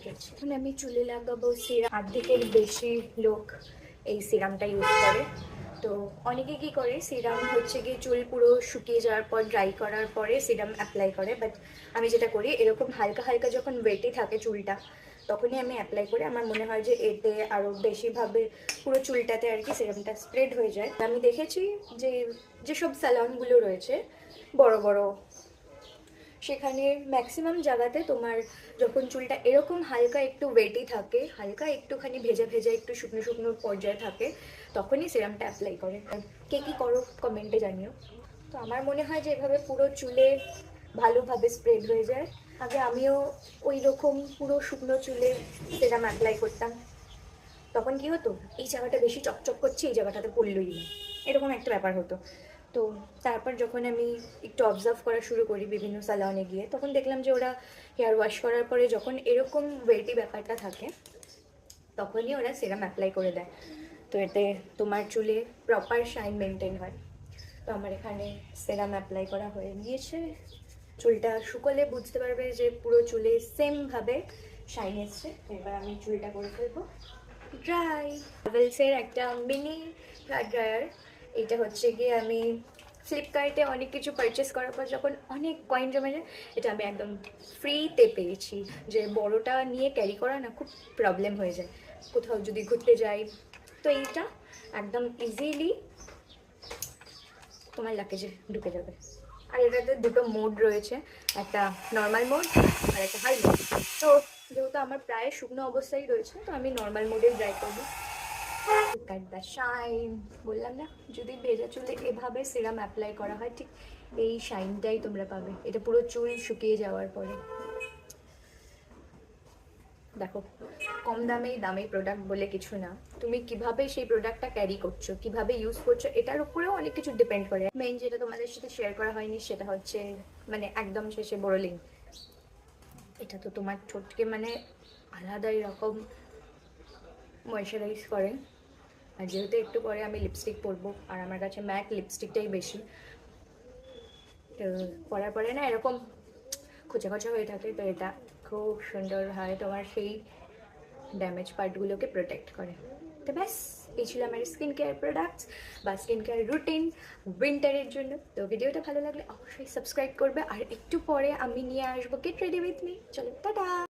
গেছে। এখন আমি চুলে লাগাবো সিরাম। অর্ধেকের বেশি লোক এই সিরামটা ইউজ করে। তো অনেকে কি করে, সিরাম হচ্ছে গিয়ে চুল পুরো শুকিয়ে যাওয়ার পর ড্রাই করার পরে সিরাম অ্যাপ্লাই করে, বাট আমি যেটা করি এরকম হালকা হালকা যখন ওয়েটে থাকে চুলটা তখনই আমি অ্যাপ্লাই করি। আমার মনে হয় যে এতে আরও বেশিভাবে পুরো চুলটাতে আর কি সিরামটা স্প্রেড হয়ে যায়। আমি দেখেছি যে যেসব স্যালনগুলো রয়েছে বড় বড়, সেখানে ম্যাক্সিমাম জায়গাতে তোমার যখন চুলটা এরকম হালকা একটু ওয়েটি থাকে, হালকা একটুখানি ভেজা ভেজা একটু শুকনো শুকনো পর্যায়ে থাকে, তখনই সিরামটা অ্যাপ্লাই করে। কে কী করো কমেন্টে জানিও। তো আমার মনে হয় যে এভাবে পুরো চুলে ভালোভাবে স্প্রেড হয়ে যায়। আগে আমিও ওই রকম পুরো শুকনো চুলে সিরাম অ্যাপ্লাই করতাম, তখন কি হতো, এই জায়গাটা বেশি চকচক করছে, এই জায়গাটাতে পড়লই না, এরকম একটা ব্যাপার হতো। তো তারপর যখন আমি একটু অবজার্ভ করা শুরু করি বিভিন্ন স্যালনে গিয়ে, তখন দেখলাম যে ওরা হেয়ার ওয়াশ করার পরে যখন এরকম ওয়েটি ব্যাপারটা থাকে তখনই ওরা সিরাম অ্যাপ্লাই করে দেয়। তো এতে তোমার চুলে প্রপার শাইন মেনটেন হয়। তো আমার এখানে সিরাম অ্যাপ্লাই করা হয়ে গিয়েছে। চুলটা শুকোলে বুঝতে পারবে যে পুরো চুলে সেমভাবে শাইন এসছে। এবার আমি চুলটা করে ফেলবো ড্রাই। হ্যাভেলসের একটা মিনি হেয়ার ড্রায়ার। এটা হচ্ছে গিয়ে আমি ফ্লিপকার্টে অনেক কিছু পারচেস করার পর যখন অনেক কয়েন জমে যায়, এটা আমি একদম ফ্রিতে পেয়েছি। যে বড়টা নিয়ে ক্যারি করা না খুব প্রবলেম হয়ে যায় কোথাও যদি ঘুরতে যাই। তো এইটা একদম ইজিলি তোমার লাগেজে ঢুকে যাবে। আর এটাতে দুটো মোড রয়েছে, একটা নর্মাল মোড আর একটা হাই মোড। তো যেহেতু আমার প্রায় শুকনো অবস্থায় রয়েছে, তো আমি নর্মাল মোডে ড্রাই করবো। Cut the shine. বললাম না, যদি ভেজা চুলে এভাবে সিরাম অ্যাপ্লাই করা হয় ঠিক এই শাইনটাই তোমরা পাবে। এটা পুরো চুল শুকিয়ে যাওয়ার পরে। দেখো, কম দামেই দামি প্রোডাক্ট বলে কিছু না, তুমি কিভাবে সেই প্রোডাক্টটা ক্যারি করছো, কিভাবে ইউজ করছো, এটার উপরেও অনেক কিছু ডিপেন্ড করে। মেইন যেটা তোমাদের সাথে শেয়ার করা হয়নি সেটা হচ্ছে মানে একদম শেষে বোরোলিন। এটা তো তোমার ঠোঁটকে মানে আলাদাই রকম ময়শ্চারাইজ করে। আর যেহেতু একটু পরে আমি লিপস্টিক পরবো, আর আমার কাছে ম্যাট লিপস্টিকটাই বেশি, তো পরার পরে না এরকম খোঁচা খোঁচা হয়ে থাকে। তো এটা খুব সুন্দর হয়, তোমার সেই ড্যামেজ পার্টগুলোকে প্রোটেক্ট করে। তো ব্যাস, এই ছিল আমার স্কিন কেয়ার প্রোডাক্টস বা স্কিন কেয়ার রুটিন উইন্টারের জন্য। তো ভিডিওটা ভালো লাগলে অবশ্যই সাবস্ক্রাইব করবে। আর একটু পরে আমি নিয়ে আসবো গেট রেডি উইথ মি। চলো টাটা।